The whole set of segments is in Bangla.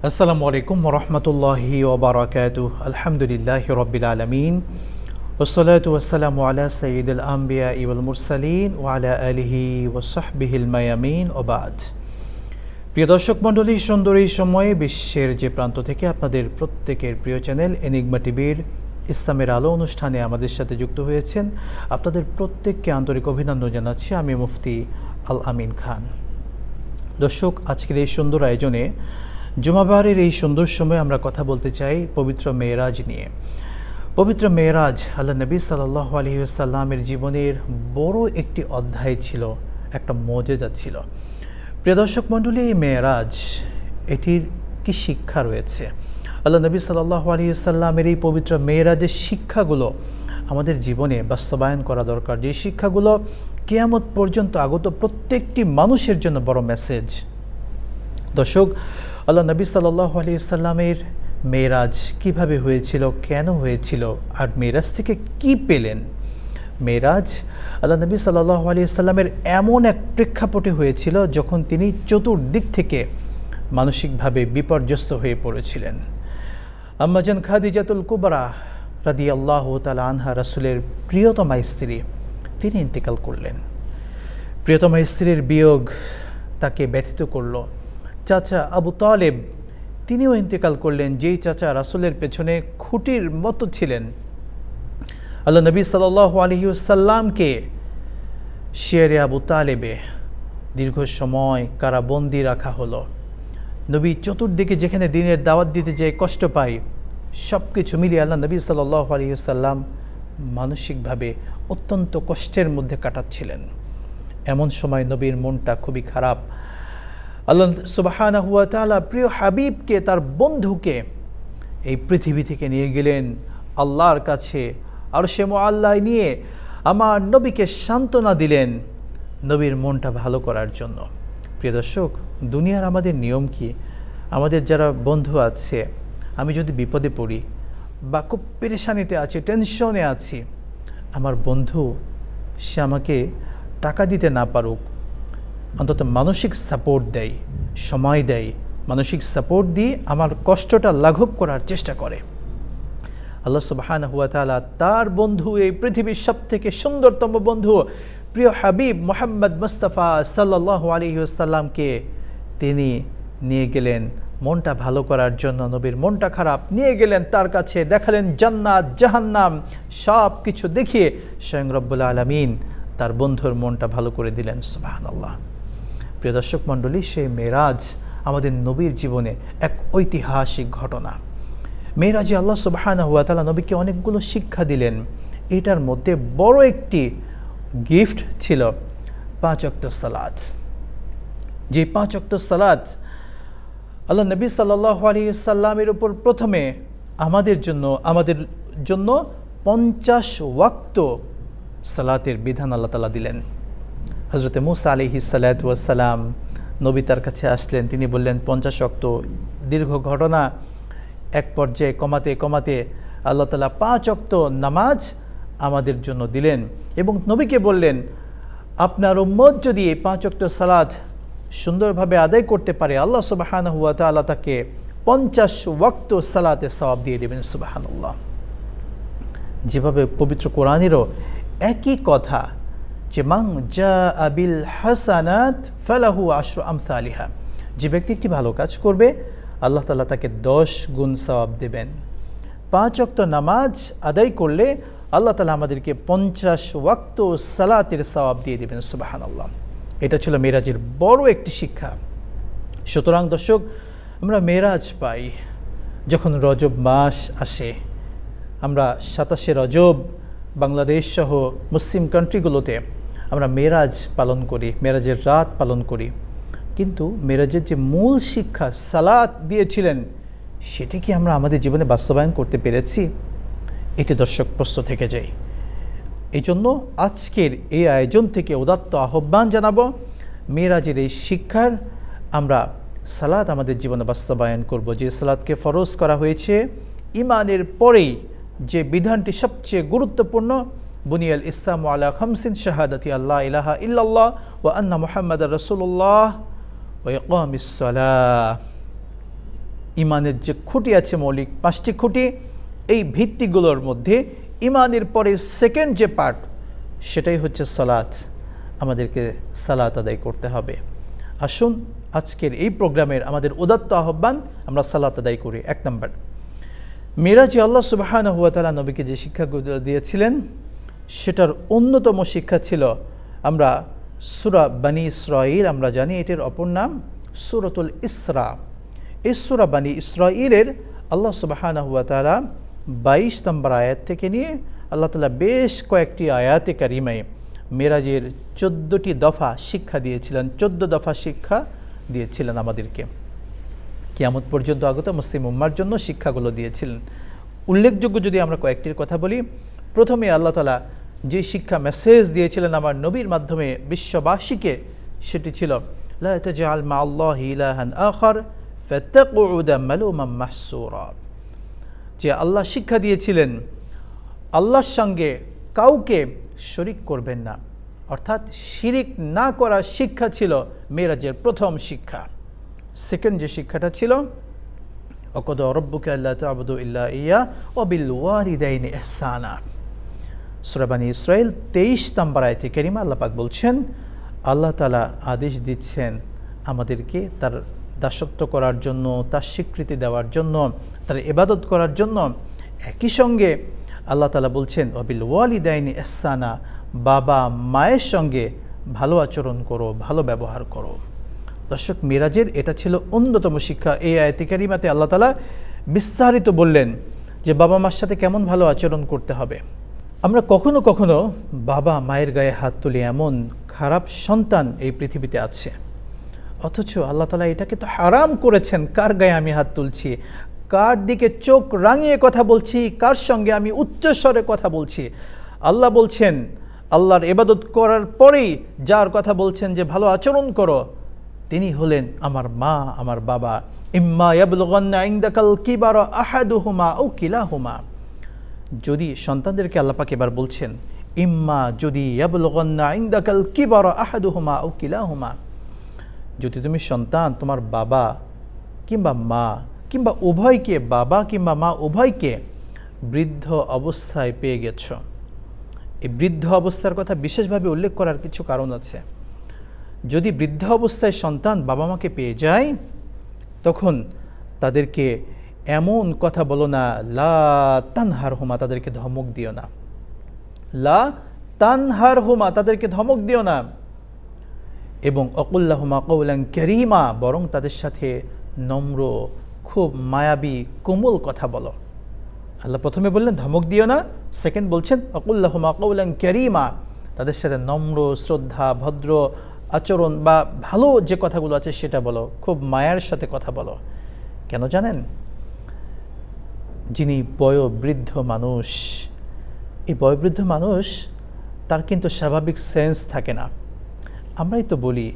আসসালামু আলাইকুম ওয়া রাহমাতুল্লাহি ওয়া বারাকাতুহু। আলহামদুলিল্লাহি রাব্বিল আলামিন ওয়াসসালাতু ওয়াসসালামু আলা সাইয়্যিদিল আমবিয়াই ওয়াল মুরসালিন ওয়া আলা আলিহি ওয়া সাহবিহিল মায়ামিন ওয়া বাদ। প্রিয় দর্শক মণ্ডলী, সুন্দর এই সময়ে বিশ্বের যে প্রান্ত থেকে আপনাদের প্রত্যেকের প্রিয় চ্যানেল এনিগমা টিভির ইসলামের আলো অনুষ্ঠানে আমাদের সাথে যুক্ত হয়েছেন, আপনাদের প্রত্যেককে আন্তরিক অভিনন্দন জানাচ্ছি আমি মুফতি আল আমিন খান। দর্শক, আজকের এই সুন্দর আয়োজনে জুমাবারের এই সুন্দর সময়ে আমরা কথা বলতে চাই পবিত্র মেরাজ নিয়ে। পবিত্র মেরাজ আল্লাহ নবী সাল্লাল্লাহু আলাইহি ওয়াসাল্লামের জীবনের বড় একটি অধ্যায় ছিল, একটা মুজিজা ছিল। প্রিয় দর্শক মণ্ডলী, এই মেরাজ এটির কি শিক্ষা রয়েছে? আল্লাহ নবী সাল্লাল্লাহু আলাইহি ওয়াসাল্লামের এই পবিত্র মেরাজের শিক্ষাগুলো আমাদের জীবনে বাস্তবায়ন করা দরকার, যে শিক্ষাগুলো কিয়ামত পর্যন্ত আগত প্রত্যেকটি মানুষের জন্য বড় মেসেজ। দর্শক, আল্লাহ নবী সাল্লাল্লাহু আলাইহি ওয়াসাল্লামের মেরাজ কিভাবে হয়েছিল, কেন হয়েছিল, আর মেরাজ থেকে কি পেলেন? মেরাজ আল্লাহ নবী সাল্লাল্লাহু আলাইহি ওয়াসাল্লামের এমন এক প্রেক্ষাপটে হয়েছিল যখন তিনি চতুর্দিক থেকে মানসিকভাবে বিপর্যস্ত হয়ে পড়েছিলেন। আম্মাজান খাদিজাতুল কুবরা রাদিয়াল্লাহু তাআলা আনহা, রাসূলের প্রিয়তমা স্ত্রী, তিনি ইন্তেকাল করলেন। প্রিয়তমা স্ত্রীর বিয়োগ তাকে ব্যথিত করল। চাচা আবু তালেব, তিনিও ইন্তেকাল করলেন, যেই চাচা রাসূলের পেছনে খুঁটির মতো ছিলেন। আল্লাহ নবী সাল্লাল্লাহু আলাইহি ওয়াসাল্লামকে শিয়ারে আবু তালেবে দীর্ঘ সময় কারাবন্দি রাখা হলো। নবী চতুর্দিকে যেখানে দিনের দাওয়াত দিতে যেয়ে কষ্ট পায়, সব কিছু মিলিয়ে আল্লাহ নবী সাল্লাল্লাহু আলাইহি ওয়াসাল্লাম মানসিকভাবে অত্যন্ত কষ্টের মধ্যে কাটাচ্ছিলেন। এমন সময় নবীর মনটা খুবই খারাপ। আল্লাহ সুবহানাহু ওয়া তাআলা প্রিয় হাবিবকে, তার বন্ধুকে এই পৃথিবী থেকে নিয়ে গেলেন আল্লাহর কাছে, আরশে মুআল্লায় নিয়ে আমার নবীকে সান্ত্বনা দিলেন নবীর মনটা ভালো করার জন্য। প্রিয় দর্শক, দুনিয়ার আমাদের নিয়ম কি? আমাদের যারা বন্ধু আছে, আমি যদি বিপদে পড়ি বা খুব পেরেশানিতে আছি, টেনশনে আছি, আমার বন্ধু সে আমাকে টাকা দিতে না পারুক, অন্তত মানসিক সাপোর্ট দেয়, সময় দেয়, মানসিক সাপোর্ট দিয়ে আমার কষ্টটা লাঘব করার চেষ্টা করে। আল্লাহ সুবহানাহু ওয়া তাআলা তার বন্ধু, এই পৃথিবীর সবথেকে সুন্দরতম বন্ধু প্রিয় হাবিব মুহাম্মদ মুস্তাফা সাল্লাল্লাহু আলাইহি ওয়াসাল্লামকে তিনি নিয়ে গেলেন মনটা ভালো করার জন্য। নবীর মনটা খারাপ, নিয়ে গেলেন তার কাছে, দেখালেন জান্নাত জাহান্নাম, সব কিছু দেখিয়ে স্বয়ং রব্বুল আলামিন তার বন্ধুর মনটা ভালো করে দিলেন। সুবহানাল্লাহ। প্রিয় দর্শক মণ্ডলী, সেই মেরাজ আমাদের নবীর জীবনে এক ঐতিহাসিক ঘটনা। মেরাজে আল্লাহ সুবহানাহু ওয়া তাআলা নবীকে অনেকগুলো শিক্ষা দিলেন। এটার মধ্যে বড় একটি গিফট ছিল 5 ওয়াক্ত সালাত। যে 5 ওয়াক্ত সালাত আল্লাহ নবী সাল্লাল্লাহু আলাইহি ওয়াসাল্লামের উপর প্রথমে আমাদের জন্য 50 ওয়াক্ত সালাতের বিধান আল্লাহ তাআলা দিলেন। হযরতে মুসা আলাইহিস সালাতু ওয়াস সালাম নবী তার কাছে আসলেন, তিনি বললেন 50 ওয়াক্ত। দীর্ঘ ঘটনা, এক পর্যায়ে কমাতে কমাতে আল্লাহ তাআলা 5 ওয়াক্ত নামাজ আমাদের জন্য দিলেন এবং নবীকে বললেন, আপনার উম্মত যদি এই 5 ওয়াক্ত সালাত সুন্দরভাবে আদায় করতে পারে, আল্লাহ সুবহানাহু ওয়া তাআলা তাকে 50 ওয়াক্ত সালাতের সওয়াব দিয়ে দেবেন। সুবহানাল্লাহ। যেভাবে পবিত্র কোরআনেরও একই কথা, যে মান জাআ বিল হাসানাত ফালাহু আশরু আমসালিহা, যে ব্যক্তি একটি ভালো কাজ করবে আল্লাহ তাআলা তাকে 10 গুণ সওয়াব দেবেন। 5 ওয়াক্ত নামাজ আদায় করলে আল্লাহ তাআলা আমাদেরকে 50 ওয়াক্ত সালাতের সওয়াব দিয়ে দেবেন। সুবহানাল্লাহ। এটা ছিল মেরাজের বড় একটি শিক্ষা। সুতরাং দর্শক, আমরা মেরাজ পাই যখন রজব মাস আসে। আমরা 27শে রজব বাংলাদেশ সহ মুসলিম কান্ট্রিগুলোতে আমরা মেরাজ পালন করি, মেরাজের রাত পালন করি। কিন্তু মেরাজের যে মূল শিক্ষা সালাত দিয়েছিলেন, সেটি কি আমরা আমাদের জীবনে বাস্তবায়ন করতে পেরেছি? এটি দর্শক প্রশ্ন থেকে যায়। এই জন্য আজকের এই আয়োজন থেকে উদাত্ত আহ্বান জানাবো, মেরাজের এই শিক্ষার আমরা সালাত আমাদের জীবনে বাস্তবায়ন করব। যে সালাতকে ফরজ করা হয়েছে ইমানের পরেই, যে বিধানটি সবচেয়ে গুরুত্বপূর্ণ, বুনিয়াল ইসলামু আলা খামসিন শাহাদাতি আল্লা ইলাহা ইল্লাল্লাহ ওয়া আন্না মুহাম্মাদার রাসূলুল্লাহ ওয়া ইকামিস সালাহ। ইমানের যে খুঁটি আছে মৌলিক 5টি খুঁটি, এই ভিত্তিগুলোর মধ্যে ইমানের পরে সেকেন্ড যে পার্ট সেটাই হচ্ছে সালাত। আমাদেরকে সালাত আদায় করতে হবে। আসুন আজকের এই প্রোগ্রামের আমাদের উদাত্ত আহ্বান, আমরা সালাত আদায় করি। 1 নম্বর, মিরাজে আল্লাহ সুবহানাহু ওয়া তাআলা নবীকে যে শিক্ষাগুলো দিয়েছিলেন সেটার অন্যতম শিক্ষা ছিল, আমরা সূরা বানী ইসরাঈল আমরা জানি, এটির অপর নাম সূরাতুল ইসরা। এই সূরা বানী ইসরাঈলের আল্লাহ সুবহানাহু ওয়া তাআলা 22 নম্বর আয়াত থেকে নিয়ে আল্লাহ তাআলা বেশ কয়েকটি আয়াতে কারিমায় মেরাজের 14টি দফা শিক্ষা দিয়েছিলেন, 14 দফা শিক্ষা দিয়েছিলেন আমাদেরকে। কিয়ামত পর্যন্ত আগত মুসলিম উম্মার জন্য শিক্ষাগুলো দিয়েছিলেন। উল্লেখযোগ্য যদি আমরা কয়েকটির কথা বলি, প্রথমে আল্লাহ তাআলা যে শিক্ষা মেসেজ দিয়েছিলেন আমার নবীর মাধ্যমে বিশ্ববাসীকে, সেটি ছিল লা তাজআল মা'আল্লাহি ইলাহান আখার ফাতাকউদা মালুমান মাহসুরা। যে আল্লাহ শিক্ষা দিয়েছিলেন আল্লাহর সঙ্গে কাউকে শরীক করবেন না, অর্থাৎ শিরিক না করার শিক্ষা ছিল মেরাজের প্রথম শিক্ষা। সেকেন্ড যে শিক্ষাটা ছিল ওয়াকাদা রাব্বুকা আল্লা তা'বুদু ইল্লা ইয়্যা ওয়া বিল ওয়ালিদাইনি ইহসানা। সূরা বানী ইসরাঈল 23 নম্বর আয়াতে কারিমা আল্লাহ পাক বলছেন, আল্লাহ তাআলা আদেশ দিচ্ছেন আমাদেরকে তার দাসত্ব করার জন্য, তার স্বীকৃতি দেওয়ার জন্য, তার ইবাদত করার জন্য। একই সঙ্গে আল্লাহ তাআলা বলছেন ওয়া বিল ওয়ালিদাইনি ইহসানা, বাবা মায়ের সঙ্গে ভালো আচরণ করো, ভালো ব্যবহার করো। দর্শক, মিরাজের এটা ছিল অন্যতম শিক্ষা। এই আয়াতে কারিমাতে আল্লাহ তাআলা বিস্তারিত বললেন যে বাবা মার সাথে কেমন ভালো আচরণ করতে হবে। আমরা কখনো কখনো বাবা মায়ের গায়ে হাত তুলি, এমন খারাপ সন্তান এই পৃথিবীতে আছে, অথচ আল্লাহ তাআলা এটাকে তো হারাম করেছেন। কার গায়ে আমি হাত তুলছি, কার দিকে চোখ রাঙিয়ে কথা বলছি, কার সঙ্গে আমি উচ্চস্বরে কথা বলছি। আল্লাহ বলছেন, আল্লাহর ইবাদত করার পরেই যার কথা বলছেন যে ভালো আচরণ করো, তিনি হলেন আমার মা, আমার বাবা। ইম্মা ইয়াবলুগান্না ইনদাকাল কিবারা আহাদুহুমা আও কিলাহুমা। যদি সন্তানদেরকে আল্লাহ পাক এবার বলছেন, ইম্মা যদি ইয়াবলুগান্না ইনদাকাল কিবারা আহাদুহুমা আও কিলাহুমা, যদি তুমি সন্তান তোমার বাবা কিংবা মা কিংবা উভয়কে, বাবা কিংবা মা উভয়কে বৃদ্ধ অবস্থায় পেয়ে গেছ। এই বৃদ্ধ অবস্থার কথা বিশেষভাবে উল্লেখ করার কিছু কারণ আছে। যদি বৃদ্ধ অবস্থায় সন্তান বাবা মাকে পেয়ে যায়, তখন তাদেরকে এমন কথা বলো না, লা তানহারহুমা, তাদেরকে ধমক দিও না। লা তানহারহুমা, তাদেরকে ধমক দিও না। এবং অকুল্লাহুমা কওলান কারীমা, বরং তাদের সাথে নম্র, খুব মায়াবী, কোমল কথা বলো। আল্লাহ প্রথমে বললেন ধমক দিও না, সেকেন্ড বলছেন অকুল্লাহুমা কওলান কারীমা, তাদের সাথে নম্র, শ্রদ্ধা, ভদ্র আচরণ বা ভালো যে কথাগুলো আছে সেটা বলো, খুব মায়ার সাথে কথা বলো। কেন জানেন? যিনি বয়োবৃদ্ধ মানুষ, এই বয়োবৃদ্ধ মানুষ তার কিন্তু স্বাভাবিক সেন্স থাকে না। আমরাই তো বলি,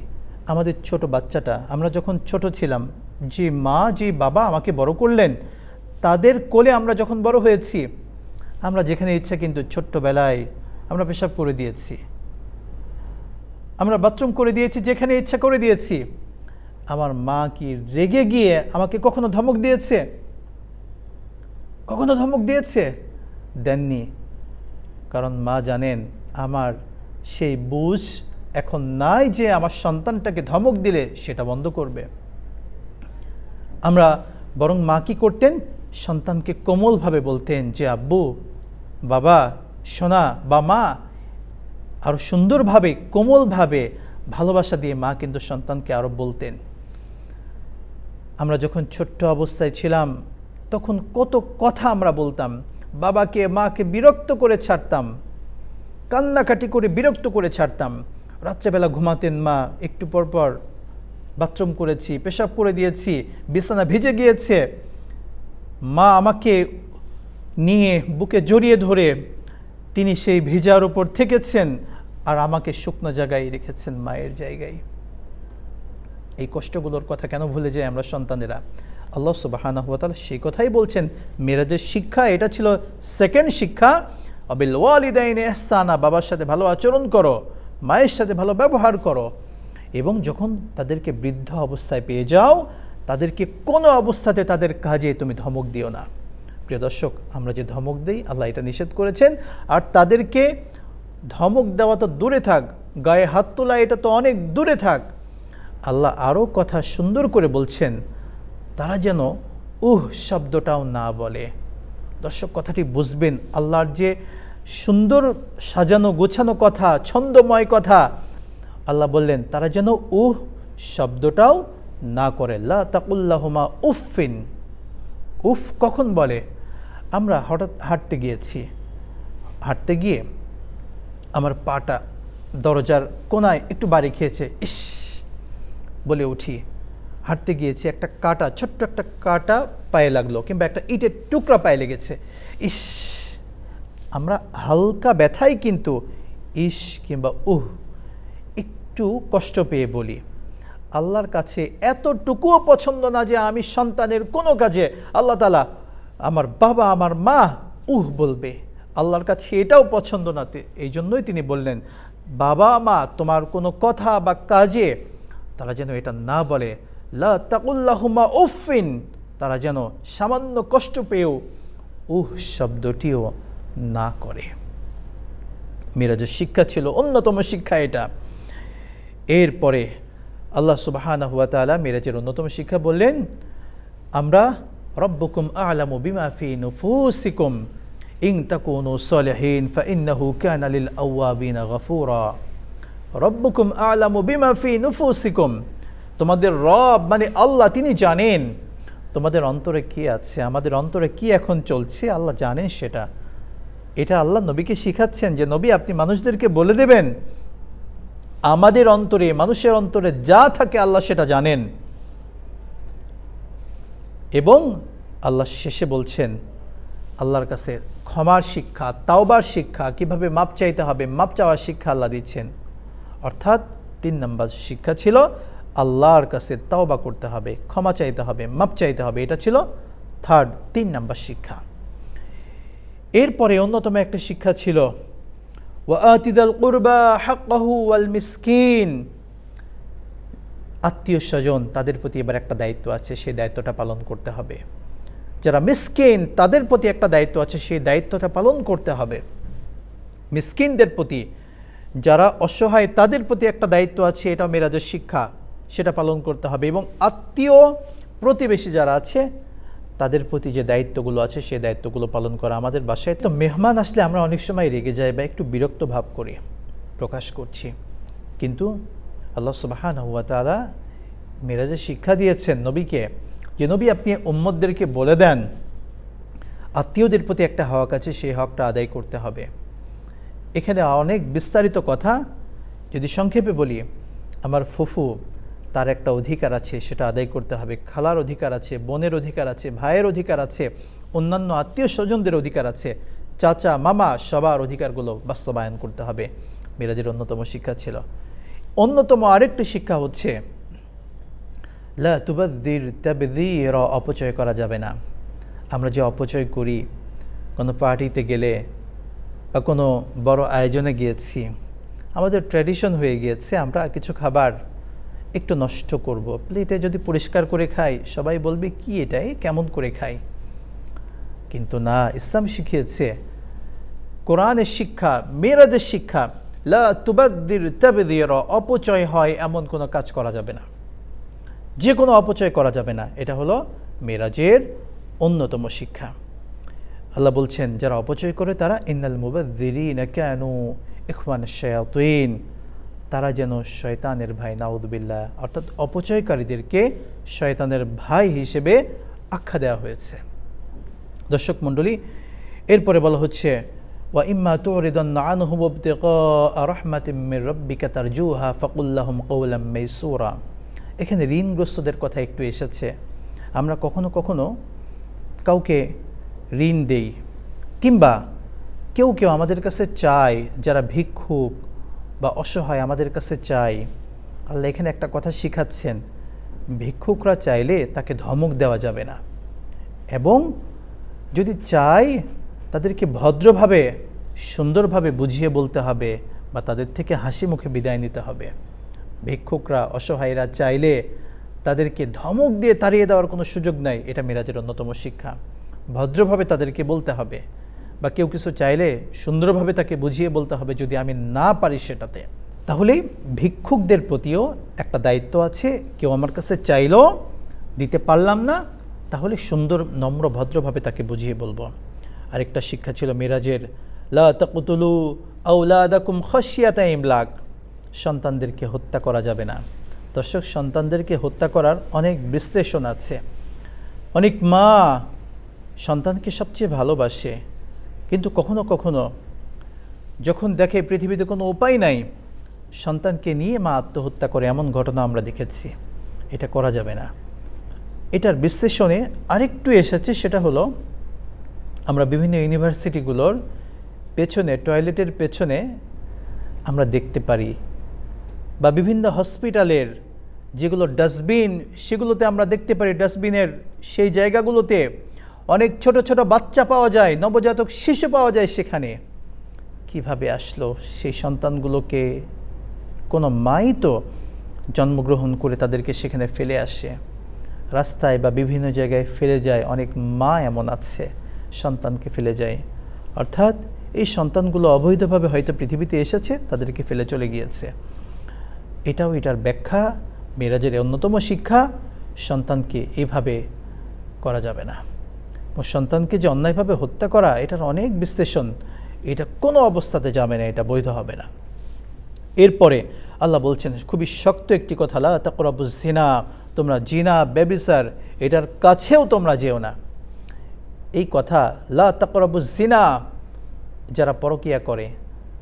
আমাদের ছোট বাচ্চাটা, আমরা যখন ছোট ছিলাম, যে মা যে বাবা আমাকে বড় করলেন, তাদের কোলে আমরা যখন বড় হয়েছি, আমরা যেখানে ইচ্ছা কিন্তু ছোট্টবেলায় আমরা পেশাব করে দিয়েছি, আমরা বাথরুম করে দিয়েছি, যেখানে ইচ্ছা করে দিয়েছি। আমার মা কি রেগে গিয়ে আমাকে কখনো ধমক দিয়েছে? কখনো ধমক দিয়েছে? দেননি। কারণ মা জানেন আমার সেই বুঝ এখন নাই যে আমার সন্তানটাকে ধমক দিলে সেটা বন্ধ করবে। আমরা বরং মা কি করতেন? সন্তানকে কোমলভাবে বলতেন যে আব্বু, বাবা, সোনা বা মা, আরও সুন্দরভাবে, কোমলভাবে, ভালোবাসা দিয়ে মা কিন্তু সন্তানকে আরও বলতেন। আমরা যখন ছোট্ট অবস্থায় ছিলাম তখন কত কথা আমরা বলতাম, বাবাকে মাকে বিরক্ত করে ছাড়তাম, কান্নাকাটি করে বিরক্ত করে ছাড়তাম। রাত্রেবেলা ঘুমাতেন মা, একটু পর পর বাথরুম করেছি, পেশাব করে দিয়েছি, বিছানা ভিজে গিয়েছে, মা আমাকে নিয়ে বুকে জড়িয়ে ধরে তিনি সেই ভিজার উপর থেকেছেন আর আমাকে শুকনো জায়গায় রেখেছেন, মায়ের জায়গায়। এই কষ্টগুলোর কথা কেন ভুলে যাই আমরা সন্তানেরা? আল্লাহ সুবহানাহু ওয়া তাআলা সেই কথাই বলছেন। মেরাজের শিক্ষা এটা ছিল সেকেন্ড শিক্ষা, বিল ওয়ালিদাইনি ইহসানা, বাবার সাথে ভালো আচরণ করো, মায়ের সাথে ভালো ব্যবহার করো, এবং যখন তাদেরকে বৃদ্ধ অবস্থায় পেয়ে যাও তাদেরকে কোনো অবস্থাতে তাদের কাজে তুমি ধমক দিও না। প্রিয় দর্শক, আমরা যে ধমক দিই আল্লাহ এটা নিষেধ করেছেন। আর তাদেরকে ধমক দেওয়া তো দূরে থাক, গায়ে হাত তোলা এটা তো অনেক দূরে থাক, আল্লাহ আরও কথা সুন্দর করে বলছেন তারা যেন শব্দটাও না বলে। দর্শক, কথাটি বুঝবেন, আল্লাহর যে সুন্দর সাজানো গোছানো কথা, ছন্দময় কথা, আল্লাহ বললেন তারা যেন শব্দটাও না করে। লা তাকুল্লাহুমা উফিন। উফ কখন বলে? আমরা হঠাৎ হাঁটতে গিয়ে আমার পাটা দরজার কোনায় একটু বাড়ি খেয়েছে, ইস বলে উঠি। হাঁটতে গিয়েছি, একটা কাঁটা, ছোট্ট একটা কাঁটা পায়ে লাগলো, কিংবা একটা ইটের টুকরা পায়ে লেগেছে, ইস। আমরা হালকা ব্যথায় কিন্তু ইস কিংবা একটু কষ্ট পেয়ে বলি। আল্লাহর কাছে এতটুকুও পছন্দ না যে আমি সন্তানের কোনো কাজে আল্লাহ তাআলা আমার বাবা আমার মা বলবে। আল্লাহর কাছে এটাও পছন্দ না। এই জন্যই তিনি বললেন বাবা মা তোমার কোনো কথা বা কাজে তারা যেন এটা না বলে। লা তাকুল্লাহুমা উফিন, তারা যেন সামান্য কষ্ট পেয়েও শব্দটিও না করে। মিরাজের শিক্ষা ছিল অন্যতম শিক্ষা এটা। এরপরে আল্লাহ সুবহানাহু ওয়া তাআলা মিরাজের অন্যতম শিক্ষা বললেন, আমরা রব্বুকুম আ'লামু বিমা ফি নুফুসিকুম ইন তাকুনু সালিহিন ফাইন্নাহু কানা লিল আওয়াবিনা গফুরা। রব্বুকুম আ'লামু বিমা ফি নুফুসিকুম, তোমাদের রব মানে আল্লাহ, তিনি জানেন তোমাদের অন্তরে কি আছে, আমাদের অন্তরে কি এখন চলছে, আল্লাহ জানেন সেটা। এটা আল্লাহ নবীকে শিখাচ্ছেন যে নবী আপনি মানুষদেরকে বলে দেবেন আমাদের অন্তরে, মানুষের অন্তরে যা থাকে আল্লাহ সেটা জানেন। এবং আল্লাহ শেষে বলছেন আল্লাহর কাছে ক্ষমার শিক্ষা, তাওবার শিক্ষা, কিভাবে মাপ চাইতে হবে, মাপ চাওয়ার শিক্ষা আল্লাহ দিচ্ছেন। অর্থাৎ 3 নম্বর শিক্ষা ছিল আল্লাহর কাছে তাওবা করতে হবে, ক্ষমা চাইতে হবে, মাপ চাইতে হবে। এটা ছিল 3 নম্বর শিক্ষা। এরপরে অন্যতম একটা শিক্ষা ছিল ওয়াআতিদাল কুরবা হাক্কাহু ওয়াল মিসকিন। আত্মীয় স্বজন তাদের প্রতি এবার একটা দায়িত্ব আছে, সেই দায়িত্বটা পালন করতে হবে। যারা মিসকিন তাদের প্রতি একটা দায়িত্ব আছে, সেই দায়িত্বটা পালন করতে হবে। মিসকিনদের প্রতি, যারা অসহায় তাদের প্রতি একটা দায়িত্ব আছে, এটা মিরাজের শিক্ষা, সেটা পালন করতে হবে। এবং আত্মীয় প্রতিবেশী যারা আছে তাদের প্রতি যে দায়িত্বগুলো আছে সেই দায়িত্বগুলো পালন করা। আমাদের বাসায় তো মেহমান আসলে আমরা অনেক সময় রেগে যাই বা একটু বিরক্ত ভাব করি, প্রকাশ করছি, কিন্তু আল্লাহ সুবহানাহু ওয়া তাআলা মিরাজে শিক্ষা দিয়েছেন নবীকে যে নবী আপনি উম্মতদেরকে বলে দেন আত্মীয়দের প্রতি একটা হক আছে, সেই হকটা আদায় করতে হবে। এখানে অনেক বিস্তারিত কথা, যদি সংক্ষেপে বলি, আমার ফুফু তার একটা অধিকার আছে, সেটা আদায় করতে হবে। খালার অধিকার আছে, বোনের অধিকার আছে, ভাইয়ের অধিকার আছে, অন্যান্য আত্মীয় স্বজনদের অধিকার আছে, চাচা মামা সবার অধিকারগুলো বাস্তবায়ন করতে হবে। মিরাজের অন্যতম শিক্ষা ছিল। অন্যতম আরেকটি শিক্ষা হচ্ছে লা তুবাদ্দির তাবযীরা, অপচয় করা যাবে না। আমরা যে অপচয় করি, কোনো পার্টিতে গেলে বা কোনো বড় আয়োজনে গিয়েছি, আমাদের ট্র্যাডিশন হয়ে গিয়েছে আমরা কিছু খাবার একটু নষ্ট করব, প্লেটে যদি পরিষ্কার করে খাই সবাই বলবে কি এটাই কেমন করে খাই। কিন্তু না, ইসলাম শিখিয়েছে, কোরআনের শিক্ষা, মিরাজের শিক্ষা, লা তুবাদ্দির তাবযীরা, অপচয় হয় এমন কোনো কাজ করা যাবে না, যে কোনো অপচয় করা যাবে না। এটা হলো মিরাজের অন্যতম শিক্ষা। আল্লাহ বলছেন যারা অপচয় করে তারা ইন্নাল মুবাযযিরিনা কানু ইখওয়ানাশ শায়াতিন, তারা যেন শয়তানের ভাই, নাউযুবিল্লাহ। অর্থাৎ অপচয়কারীদেরকে শয়তানের ভাই হিসেবে আখ্যা দেওয়া হয়েছে। দর্শক মণ্ডলী, এরপরে বলা হচ্ছে ওয়া ইম্মা তুরিদান্না আনহুম ইবতিগা রাহমাতিম মির রাব্বিকা তারজুহা ফাকুল লাহুম কাওলাম মাইসুরা। এখানে ঋণগ্রস্তদের কথা একটু এসেছে। আমরা কখনো কখনো কাউকে ঋণ দেই, কিংবা কেউ কেউ আমাদের কাছে চায়, যারা ভিক্ষুক বা অসহায় আমাদের কাছে চায়। আল্লাহ এখানে একটা কথা শিখাচ্ছেন, ভিক্ষুকরা চাইলে তাকে ধমক দেওয়া যাবে না, এবং যদি চাই তাদেরকে ভদ্রভাবে সুন্দরভাবে বুঝিয়ে বলতে হবে বা তাদের থেকে হাসি মুখে বিদায় নিতে হবে। ভিক্ষুকরা অসহায়রা চাইলে তাদেরকে ধমক দিয়ে তাড়িয়ে দেওয়ার কোনো সুযোগ নাই, এটা মিরাজের অন্যতম শিক্ষা। ভদ্রভাবে তাদেরকে বলতে হবে, বা কেউ কিছু চাইলে সুন্দরভাবে তাকে বুঝিয়ে বলতে হবে যদি আমি না পারি সেটাতে। তাহলে ভিক্ষুকদের প্রতিও একটা দায়িত্ব আছে, কেউ আমার কাছে চাইলো দিতে পারলাম না, তাহলে সুন্দর নম্র ভদ্রভাবে তাকে বুঝিয়ে বলবো। আরেকটা শিক্ষা ছিল মিরাজের, লা তাকতুলু আওলাদাকুম খাশিয়াতা ইমলাক, সন্তানদেরকে হত্যা করা যাবে না। দর্শক, সন্তানদেরকে হত্যা করার অনেক বিশ্লেষণ আছে। অনেক মা সন্তানকে সবচেয়ে ভালোবাসে, কিন্তু কখনো কখনো যখন দেখে পৃথিবীতে কোনো উপায় নাই, সন্তানকে নিয়ে মা আত্মহত্যা করে, এমন ঘটনা আমরা দেখেছি। এটা করা যাবে না। এটার বিশ্লেষণে আরেকটু এসেছে, সেটা হলো আমরা বিভিন্ন ইউনিভার্সিটিগুলোর পেছনে, টয়লেটের পেছনে আমরা দেখতে পারি, বা বিভিন্ন হসপিটালের যেগুলো ডাস্টবিন, সেগুলোতে আমরা দেখতে পারি ডাস্টবিনের সেই জায়গাগুলোতে অনেক ছোট ছোট বাচ্চা পাওয়া যায়, নবজাতক শিশু পাওয়া যায়। সেখানে কিভাবে আসলো সেই সন্তানগুলোকে? কোনো মাই তো জন্মগ্রহণ করে তাদেরকে সেখানে ফেলে আসে, রাস্তায় বা বিভিন্ন জায়গায় ফেলে যায়। অনেক মা এমন আছে সন্তানকে ফেলে যায়, অর্থাৎ এই সন্তানগুলো অবৈধভাবে হয়তো পৃথিবীতে এসেছে, তাদেরকে ফেলে চলে গিয়েছে। এটাও এটার ব্যাখ্যা। মিরাজের অন্যতম শিক্ষা, সন্তানকে এইভাবে করা যাবে না। সন্তানকে যে অন্যায়ভাবে হত্যা করা, এটার অনেক বিশ্লেষণ। এটা কোনো অবস্থাতে যাবে না, এটা বৈধ হবে না। এরপরে আল্লাহ বলছেন খুবই শক্ত একটি কথা, লা তাকরাবুজ জিনা, তোমরা জিনা, ব্যভিচার, এটার কাছেও তোমরা যেও না। এই কথা লা তাকরাবুজ জিনা, যারা পরকিয়া করে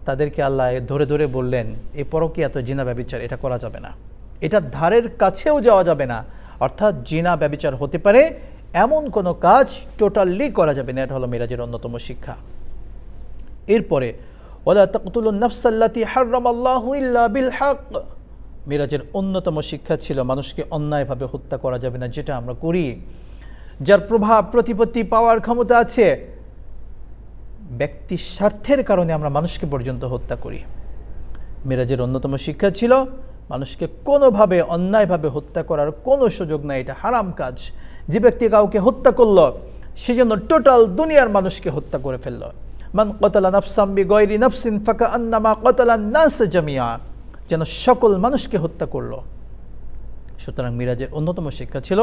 তাদেরকে আল্লাহ ধরে ধরে বললেন, এই পরকিয়া তো জিনা ব্যভিচার, এটা করা যাবে না, এটার ধারের কাছেও যাওয়া যাবে না। অর্থাৎ জিনা ব্যভিচার হতে পারে এমন কোনো কাজ টোটালি করা যাবে না। এটা হলো মিরাজের অন্যতম শিক্ষা। এরপরে ওয়ালা তাকতুলুন নাফসাল্লাতী হারামাল্লাহু ইল্লা বিল হক, মিরাজের অন্যতম শিক্ষা ছিল মানুষকে অন্যায়ভাবে হত্যা করা যাবে না। যেটা আমরা করি, যার প্রভাব প্রতিপত্তি পাওয়ার ক্ষমতা আছে, ব্যক্তি স্বার্থের কারণে আমরা মানুষকে পর্যন্ত হত্যা করি। মিরাজের অন্যতম শিক্ষা ছিল মানুষকে কোনোভাবে অন্যায়ভাবে হত্যা করার কোনো সুযোগ নাই, এটা হারাম কাজ। যে ব্যক্তি কাউকে হত্যা করল, সেজন্য টোটাল দুনিয়ার মানুষকে হত্যা করে ফেলল। মান কতালা নাফসাম বিগয়রি নাফসিন ফাকান্নামা কতালান নাস জামিয়া, যেন সকল মানুষকে হত্যা করলো। সুতরাং মিরাজের অন্যতম শিক্ষা ছিল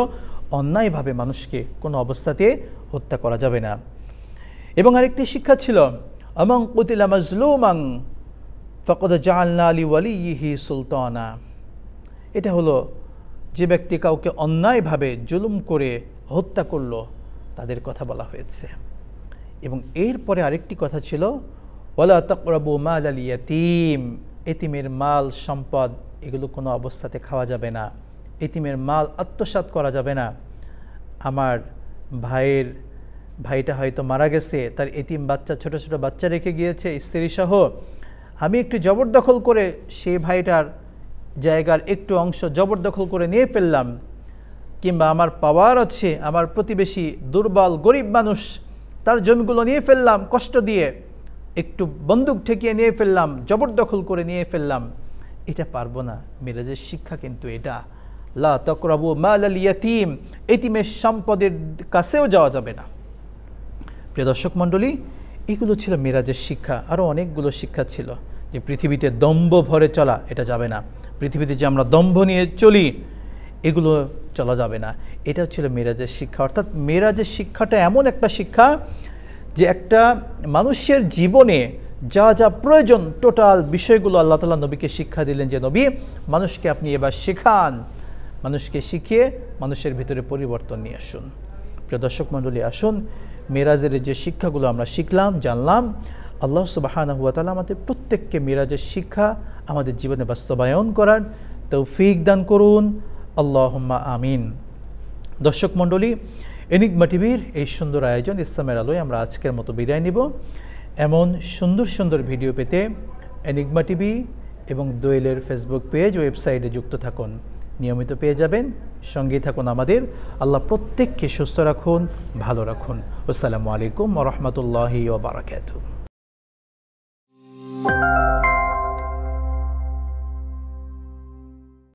অন্যায়ভাবে মানুষকে কোনো অবস্থাতে হত্যা করা যাবে না। এবং আরেকটি শিক্ষা ছিল আমান কুতিলা মাজলুমান ফাকাদ জাআলনা লিওয়ালিহি সুলতানা, এটা হলো যে ব্যক্তি কাউকে অন্যায়ভাবে জুলুম করে হত্যা করলো, তাদের কথা বলা হয়েছে। এবং এরপরে আরেকটি কথা ছিল ওয়ালা তাকরাবু মালাল ইয়াতীম, এতিমের মাল সম্পদ এগুলো কোনো অবস্থাতে খাওয়া যাবে না, এতিমের মাল আত্মসাৎ করা যাবে না। আমার ভাইটা হয়তো মারা গেছে, তার এতিম বাচ্চা, ছোট ছোট বাচ্চা রেখে গিয়েছে স্ত্রী সহ, আমি একটু জবরদখল করে সেই ভাইটার জায়গার একটু অংশ জবরদখল করে নিয়ে ফেললাম, কিংবা আমার পাওয়ার আছে, আমার প্রতিবেশী দুর্বল গরিব মানুষ, তার জমিগুলো নিয়ে ফেললাম কষ্ট দিয়ে, একটু বন্দুক ঠেকিয়ে নিয়ে ফেললাম, জবরদখল করে নিয়ে ফেললাম, এটা পারবো না। মিরাজের শিক্ষা কিন্তু এটা, লা তাকরাবু মালাল ইয়াতীম, এতিমের সম্পদের কাছেও যাওয়া যাবে না। প্রিয় দর্শক মণ্ডলী, এগুলো ছিল মিরাজের শিক্ষা। আরও অনেকগুলো শিক্ষা ছিল, যে পৃথিবীতে দম্ভ ভরে চলা এটা যাবে না, পৃথিবীতে যে আমরা দম্ভ নিয়ে চলি এগুলো চলা যাবে না। এটাও ছিল মিরাজের শিক্ষা। অর্থাৎ মিরাজের শিক্ষাটা এমন একটা শিক্ষা যে একটা মানুষের জীবনে যা যা প্রয়োজন টোটাল বিষয়গুলো আল্লাহ তাআলা নবীকে শিক্ষা দিলেন, যে নবী মানুষকে আপনি এবার শেখান, মানুষকে শিখিয়ে মানুষের ভিতরে পরিবর্তন নিয়ে আসুন। প্রিয় দর্শক মণ্ডলী, আসুন মিরাজের যে শিক্ষাগুলো আমরা শিখলাম, জানলাম, আল্লাহ সুবহানাহু ওয়া তাআলা আমাদের প্রত্যেককে মিরাজের শিক্ষা আমাদের জীবনে বাস্তবায়ন করার তৌফিক দান করুন, আল্লাহুম্মা আমিন। দর্শক মণ্ডলী, এনিগমা টিভির এই সুন্দর আয়োজন ইসলামের আলোয় আমরা আজকের মতো বিদায় নিব। এমন সুন্দর সুন্দর ভিডিও পেতে এনিগমা টিভি এবং দোয়েলের ফেসবুক পেজ, ওয়েবসাইটে যুক্ত থাকুন, নিয়মিত পেয়ে যাবেন। সঙ্গে থাকুন আমাদের। আল্লাহ প্রত্যেককে সুস্থ রাখুন, ভালো রাখুন। আসসালামু আলাইকুম ওয়া রাহমাতুল্লাহি ওয়া বারাকাতুহু।